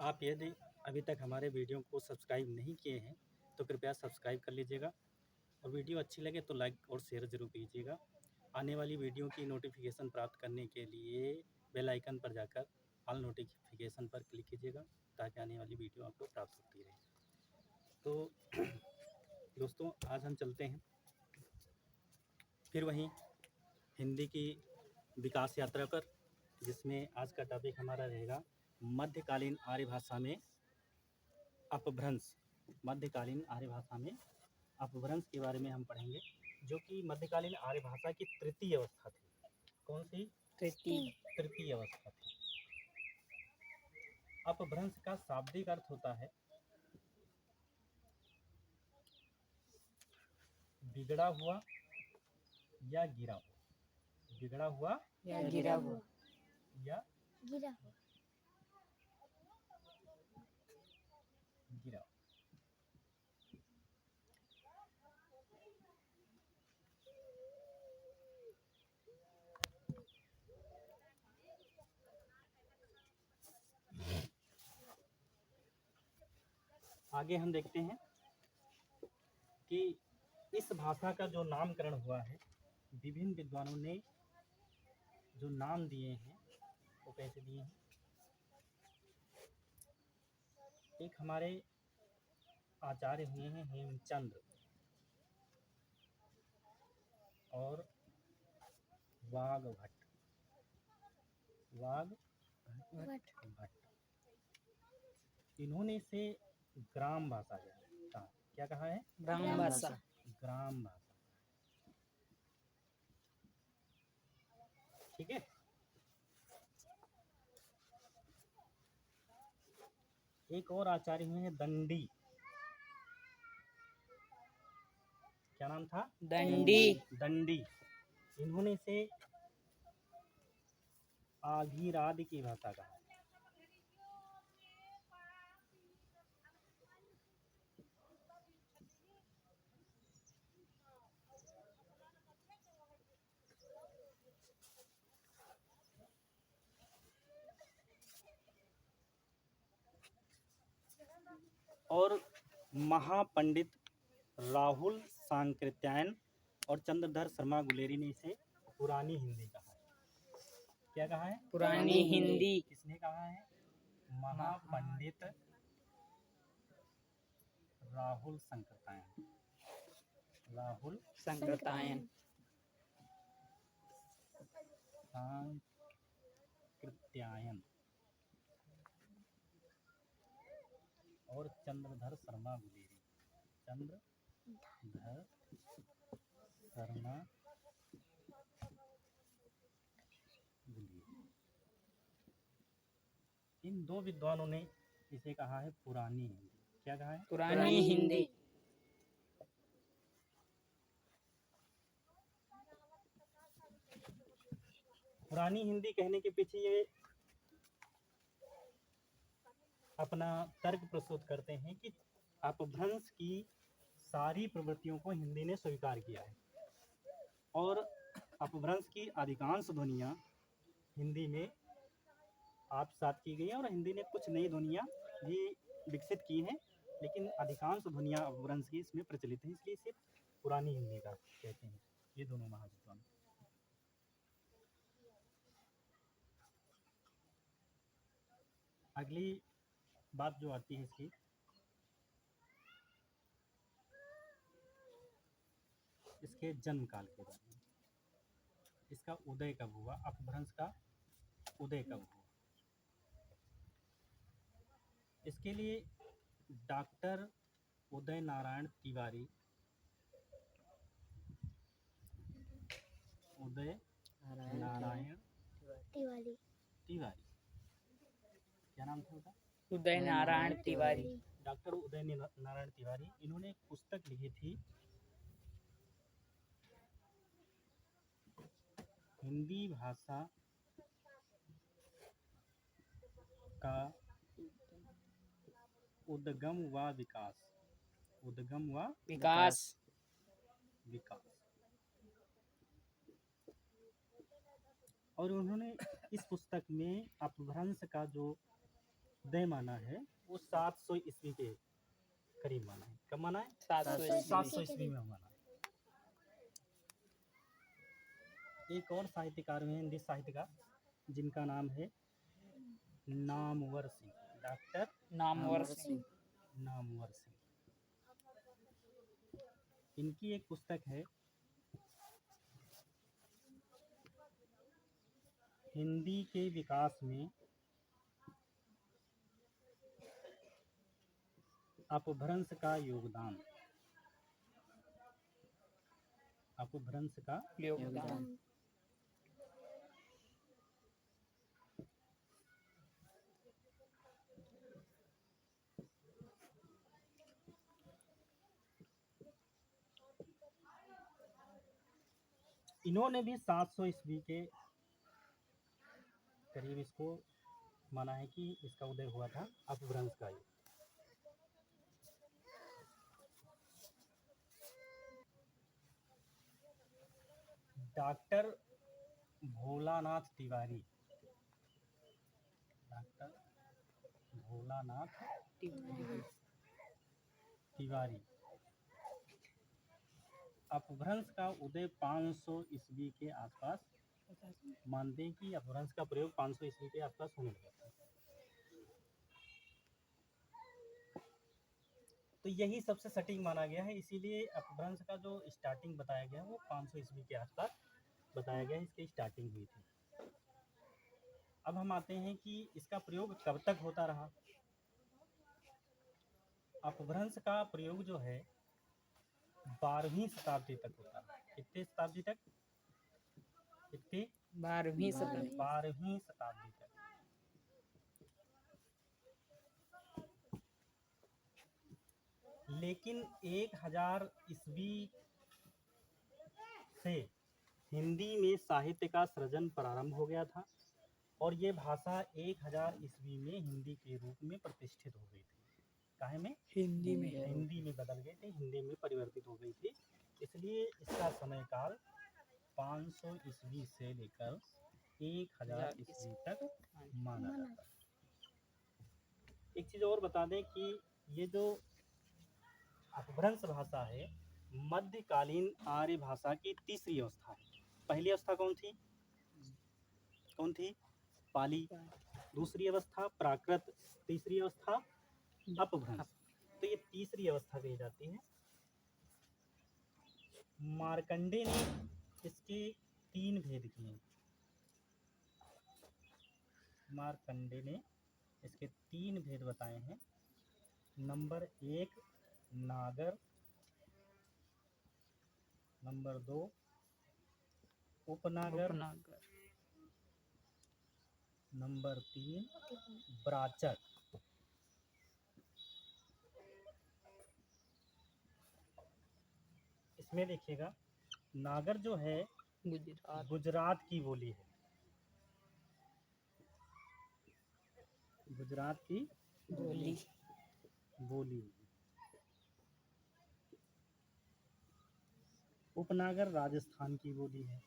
आप यदि अभी तक हमारे वीडियो को सब्सक्राइब नहीं किए हैं तो कृपया सब्सक्राइब कर लीजिएगा और वीडियो अच्छी लगे तो लाइक और शेयर ज़रूर कीजिएगा। आने वाली वीडियो की नोटिफिकेशन प्राप्त करने के लिए बेल आइकन पर जाकर ऑल नोटिफिकेशन पर क्लिक कीजिएगा ताकि आने वाली वीडियो आपको प्राप्त होती रहे। तो दोस्तों, आज हम चलते हैं फिर वहीं हिंदी की विकास यात्रा पर, जिसमें आज का टॉपिक हमारा रहेगा मध्यकालीन आर्य भाषा में अपभ्रंश। मध्यकालीन आर्य भाषा में अपभ्रंश के बारे में हम पढ़ेंगे, जो कि मध्यकालीन आर्य भाषा की तृतीय अवस्था थी। कौन सी? तृतीय अवस्था थी। अपभ्रंश का शाब्दिक अर्थ होता है बिगड़ा हुआ या गिरा हुआ। बिगड़ा हुआ या गिरा हुआ या गिरा हुआ। गिरा। आगे हम देखते हैं कि इस भाषा का जो नामकरण हुआ है, विभिन्न विद्वानों ने जो नाम दिए हैं वो कैसे दिए हैं। एक हमारे आचार्य हुए हैं हेमचंद्र और वाग्भट। इन्होंने इसे ग्राम भाषा कहा। क्या कहा है? ग्राम भाषा। ग्राम भाषा। ठीक है। एक और आचार्य हुए हैं दंडी। क्या नाम था? दंडी। इन्होंने इसे आघिराद की भाषा कहा। और महापंडित राहुल सांकृत्यायन और चंद्रधर शर्मा गुलेरी ने इसे पुरानी हिंदी कहा है। क्या कहा है? पुरानी हिंदी। किसने कहा है? महापंडित राहुल सांकृत्यायन। और चंद्रधर शर्मा गुलेरी। चंद्रधर शर्मा गुलेरी। इन दो विद्वानों ने इसे कहा है पुरानी हिंदी। क्या कहा है? पुरानी हिंदी। पुरानी हिंदी कहने के पीछे ये अपना तर्क प्रस्तुत करते हैं कि अपभ्रंश की सारी प्रवृत्तियों को हिंदी ने स्वीकार किया है और अपभ्रंश की अधिकांश ध्वनियाँ हिंदी में आत्मसात की गई हैं और हिंदी ने कुछ नई ध्वनियाँ भी विकसित की हैं, लेकिन अधिकांश ध्वनियाँ अपभ्रंश की इसमें प्रचलित हैं, इसलिए इसे पुरानी हिंदी का कहते हैं ये दोनों महाविद्वान। अगली बात जो आती है इसके जन्म काल के बारे में। इसका उदय कब हुआ? अपभ्रंश का उदय कब हुआ? इसके लिए डॉक्टर उदय नारायण तिवारी क्या नाम था उसका? उदय नारायण तिवारी। डॉक्टर उदय नारायण तिवारी, इन्होंने एक पुस्तक लिखी थी हिंदी भाषा का उद्गम व विकास। उद्गम व विकास। और उन्होंने इस पुस्तक में अपभ्रंश का जो उदय माना है वो 700 ईस्वी के करीब माना है। कब माना है? 700 700 ईस्वी में माना है। एक और साहित्यकार हुए हिंदी साहित्यकार जिनका नाम है नामवर सिंह, डॉक्टर नामवर सिंह। नामवर सिंह। इनकी एक पुस्तक है हिंदी के विकास में अपभ्रंश का योगदान। अपभ्रंश का योगदान। इन्होंने भी 700 ईस्वी के करीब इसको माना है कि इसका उदय हुआ था अपभ्रंश का युग। डॉक्टर भोलानाथ तिवारी, डॉक्टर भोलानाथ तिवारी अपभ्रंश का उदय 500 ईस्वी के आसपास मानते हैं कि अपभ्रंश का प्रयोग 500 ईस्वी के आसपास होने लगा था। तो यही सबसे सटीक माना गया है, इसीलिए अपभ्रंश का जो स्टार्टिंग बताया गया है वो 500 ईस्वी के आसपास बताया गया है, इसकी स्टार्टिंग हुई थी। अब हम आते हैं कि इसका प्रयोग कब तक होता रहा। अपभ्रंश का प्रयोग जो है 12वीं शताब्दी तक होता रहा। कितने शताब्दी तक? कितनी? 12वीं शताब्दी। 12वीं शताब्दी तक। लेकिन 1000 ईस्वी से हिंदी में साहित्य का सृजन प्रारंभ हो गया था और ये भाषा 1000 ईस्वी में हिंदी के रूप में प्रतिष्ठित हो गई थी। काहे में? हिंदी में। हिंदी में बदल गई थी, हिंदी में परिवर्तित हो गई थी। इसलिए इसका समय काल 500 ईस्वी से लेकर 1000 ईस्वी तक माना जाता है। एक चीज़ और बता दें कि ये जो अपभ्रंश भाषा है मध्यकालीन आर्य भाषा की तीसरी अवस्था है। पहली अवस्था कौन थी? कौन थी? पाली। दूसरी अवस्था प्राकृत। तीसरी अवस्था अपभ्रंश। तो ये तीसरी अवस्था कही जाती है। मार्कंडे ने इसके 3 भेद किए। मार्कंडे ने इसके 3 भेद बताए हैं। नंबर 1 नागर, नंबर 2 उपनागर, नंबर 3 ब्राचर। इसमें देखिएगा नागर जो है गुजरात की बोली है, गुजरात की बोली। उपनागर राजस्थान की बोली है।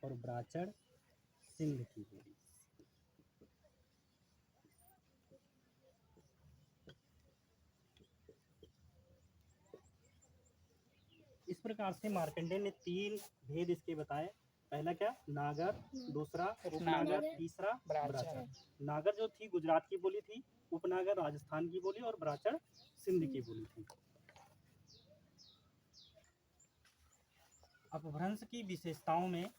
और ब्राचड़ सिंध की बोली। इस प्रकार से मार्कंडे ने 3 भेद इसके बताए। पहला क्या? नागर, दूसरा उपनागर, तीसरा ब्राचड़। नागर जो थी गुजरात की बोली थी, उपनागर राजस्थान की बोली और ब्राचड़ सिंध की बोली थी। अपभ्रंश की विशेषताओं में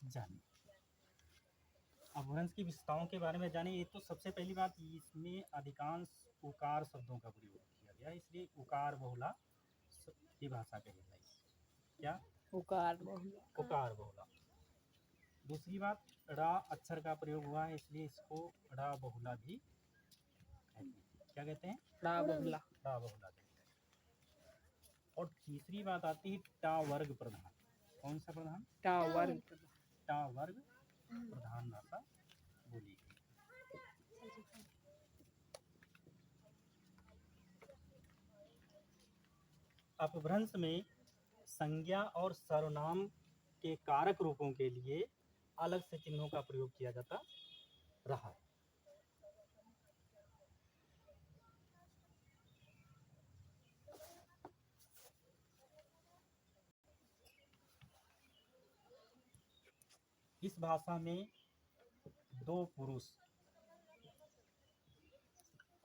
जाने, अपभ्रंश की विशेषताओं के बारे में जाने। ये तो सबसे पहली बात, इसमें अधिकांश उकार शब्दों का प्रयोग किया गया, इसलिए उकार बहुला की भाषा कहलाई। क्या? उकार बहुला। उकार बहुला। दूसरी बात, ड़ा अक्षर का प्रयोग हुआ है, इसलिए इसको ड़ा बहुला भी कहते हैं। क्या कहते हैं? ड़ा बहुला। टा बहुला कहते हैं। और तीसरी बात आती है टा वर्ग प्रधान। कौन सा प्रधान? टा वर्ग प्रधान। टा वर्ग प्रधान भाषा बोली गई। अपभ्रंश में संज्ञा और सर्वनाम के कारक रूपों के लिए अलग से चिन्हों का प्रयोग किया जाता रहा है। इस भाषा में दो पुरुष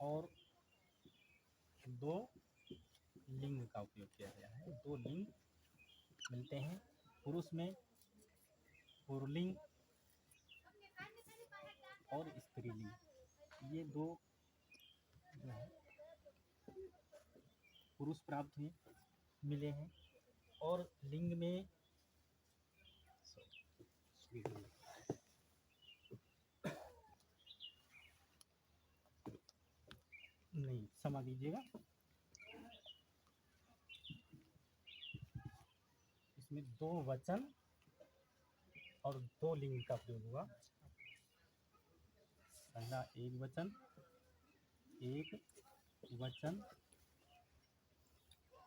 और दो लिंग का उपयोग किया गया है। दो लिंग मिलते हैं। पुरुष में पुरलिंग और स्त्रीलिंग, ये दो जो है पुरुष प्राप्त हुए मिले हैं। और लिंग में नहीं, क्षमा कीजिएगा, इसमें दो वचन और दो लिंग का प्रयोग हुआ। पहला एक वचन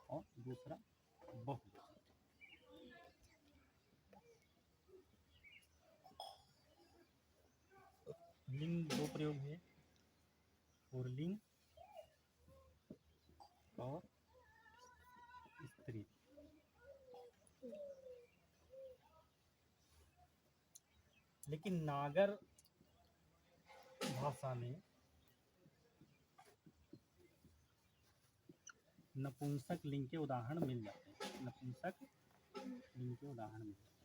और दूसरा बहुवचन। लिंग दो प्रयोग हुए, पुरलिंग और स्त्री। लेकिन नागर भाषा में नपुंसक लिंग के उदाहरण मिल जाते हैं। नपुंसक लिंग के उदाहरण मिल जाते हैं।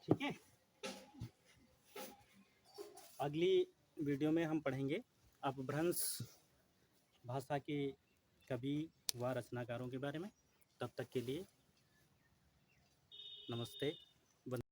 ठीक है, अगली वीडियो में हम पढ़ेंगे अपभ्रंश भाषा के कवि व रचनाकारों के बारे में। तब तक के लिए नमस्ते।